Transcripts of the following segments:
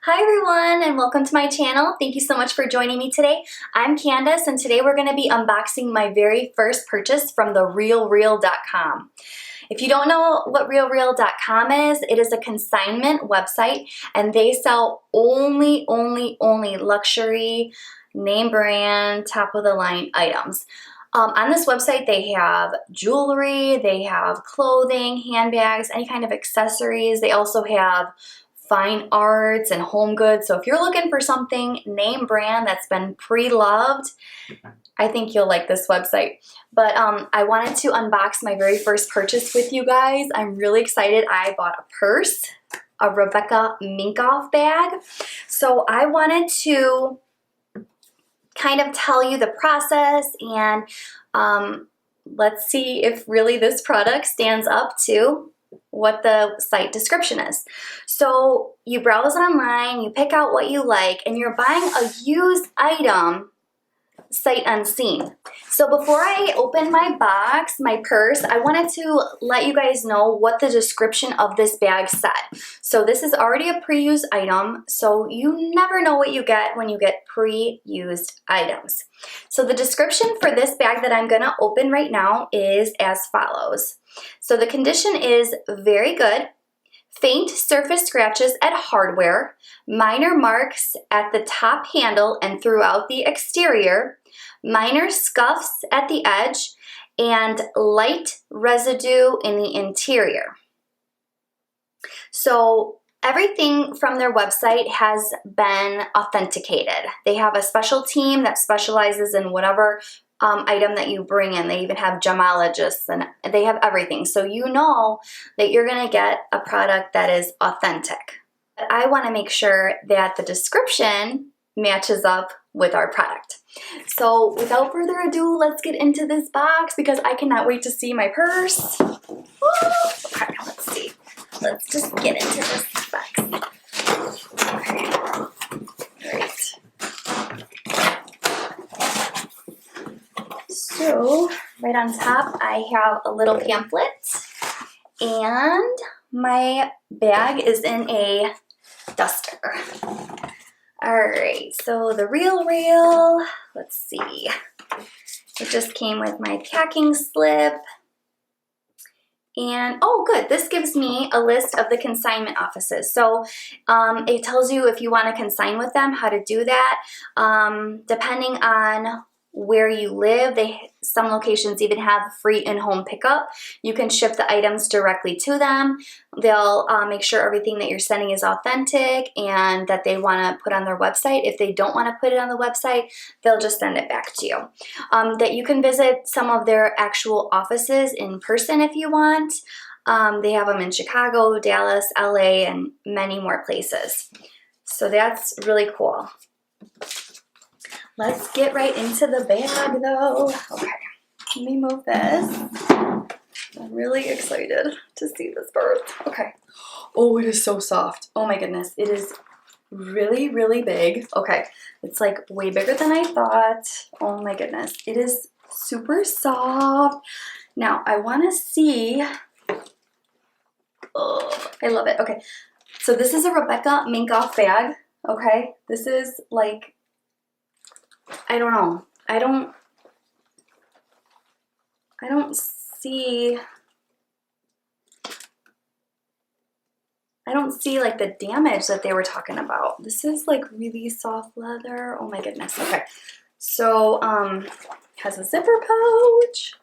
Hi everyone and welcome to my channel. Thank you so much for joining me today. I'm Candace and today we're going to be unboxing my very first purchase from the RealReal.com. If you don't know what RealReal.com is, it is a consignment website and they sell only luxury, name brand, top of the line items. On this website they have jewelry, they have clothing, handbags, any kind of accessories. They also have fine arts and home goods. So if you're looking for something name brand that's been pre-loved, I think you'll like this website. But I wanted to unbox my very first purchase with you guys. I'm really excited. I bought a purse, a Rebecca Minkoff bag. So I wanted to kind of tell you the process and let's see if really this product stands up to what the site description is. So you browse online, you pick out what you like, and you're buying a used item sight unseen. So before I open my box, my purse, I wanted to let you guys know what the description of this bag said. So this is already a pre-used item, so you never know what you get when you get pre-used items. So the description for this bag that I'm gonna open right now is as follows. So the condition is very good. Faint surface scratches at hardware, minor marks at the top handle and throughout the exterior, minor scuffs at the edge, and light residue in the interior. So everything from their website has been authenticated. They have a special team that specializes in whatever item that you bring in. They even have gemologists and they have everything. So you know that you're going to get a product that is authentic. But I want to make sure that the description matches up with our product. So without further ado, let's get into this box because I cannot wait to see my purse. Woo! Okay, let's see. Let's just get into this box. Okay. Great. So right on top I have a little pamphlet and my bag is in a duster. Alright, so the Real, let's see. It just came with my packing slip. And oh good, this gives me a list of the consignment offices. So it tells you if you want to consign with them, how to do that. Depending on where you live, some locations even have free in-home pickup. You can ship the items directly to them. They'll make sure everything that you're sending is authentic and that they want to put on their website. If they don't want to put it on the website, they'll just send it back to you. That you can visit some of their actual offices in person if you want. They have them in Chicago, Dallas, LA, and many more places. So that's really cool. Let's get right into the bag though. Okay, let me move this. I'm really excited to see this bird. Okay. Oh, it is so soft. Oh my goodness. It is really big. Okay. It's like way bigger than I thought. Oh my goodness. It is super soft. Now I want to see. Oh, I love it. Okay. So this is a Rebecca Minkoff bag. Okay. This is like, I don't know. I don't see like the damage that they were talking about. This is like really soft leather. Oh my goodness. Okay. So has a zipper pouch.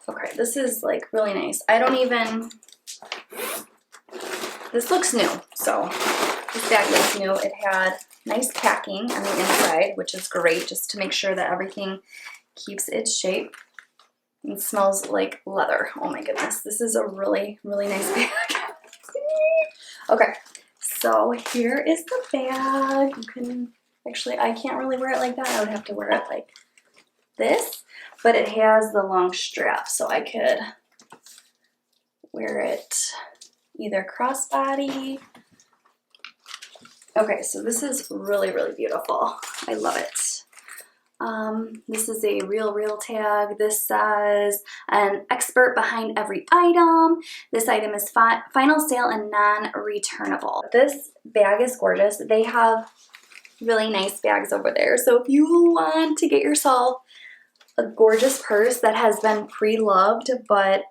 Okay, this is like really nice. This looks new. So this bag looks new. It had nice packing on the inside, which is great, just to make sure that everything keeps its shape. It smells like leather. Oh my goodness, this is a really nice bag. Okay, so here is the bag. You can, actually I can't really wear it like that. I would have to wear it like this, but it has the long strap, so I could wear it either crossbody. Okay, so this is really beautiful. I love it. This is a real tag. This says an expert behind every item. This item is final sale and non-returnable. This bag is gorgeous. They have really nice bags over there. So if you want to get yourself a gorgeous purse that has been pre-loved but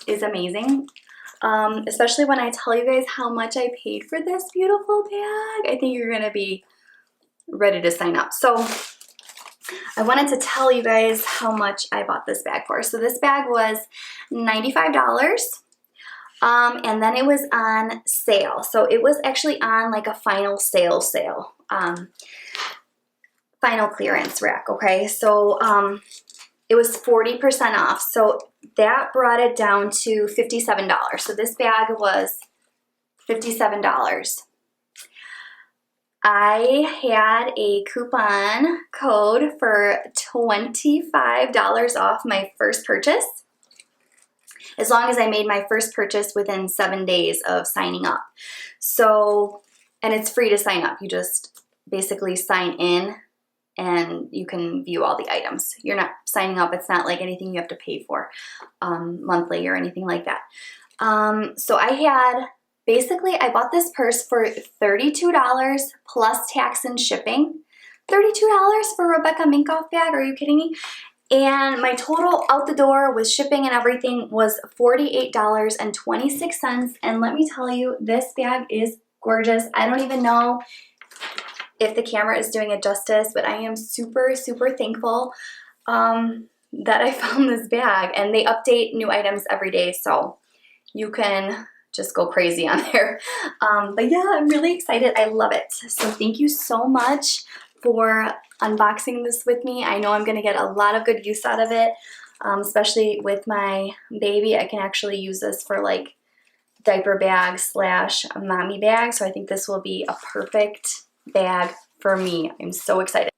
is amazing, especially when I tell you guys how much I paid for this beautiful bag, I think you're gonna be ready to sign up. So I wanted to tell you guys how much I bought this bag for. So this bag was $95. And then it was on sale. So it was actually on like a final sale, final clearance rack, okay? So it was 40% off. So that brought it down to $57. So this bag was $57. I had a coupon code for $25 off my first purchase, as long as I made my first purchase within 7 days of signing up. So, and it's free to sign up. You just basically sign in and you can view all the items. You're not signing up. It's not like anything you have to pay for monthly or anything like that. So I bought this purse for $32 plus tax and shipping. $32 for a Rebecca Minkoff bag? Are you kidding me? And my total out the door with shipping and everything was $48.26. And let me tell you, this bag is gorgeous. I don't even know if the camera is doing it justice, but I am super thankful that I found this bag. And they update new items every day, so you can just go crazy on there. But yeah, I'm really excited. I love it. So thank you so much for unboxing this with me. I know I'm gonna get a lot of good use out of it, especially with my baby. I can actually use this for like diaper bag / mommy bag. So I think this will be a perfect bag for me. I'm so excited.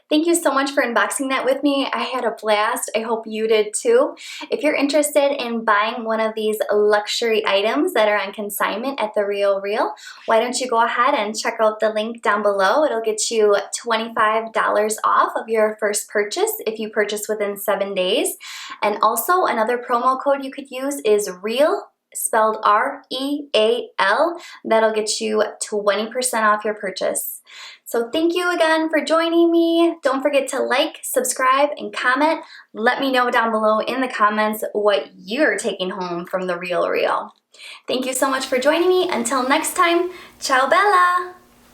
Thank you so much for unboxing that with me. I had a blast. I hope you did too. If you're interested in buying one of these luxury items that are on consignment at The Real Real, why don't you go ahead and check out the link down below. It'll get you $25 off of your first purchase if you purchase within 7 days. And also another promo code you could use is REAL, spelled R-E-A-L. That'll get you 20% off your purchase. So thank you again for joining me. Don't forget to like, subscribe, and comment. Let me know down below in the comments what you're taking home from The Real Real. Thank you so much for joining me. Until next time, ciao bella!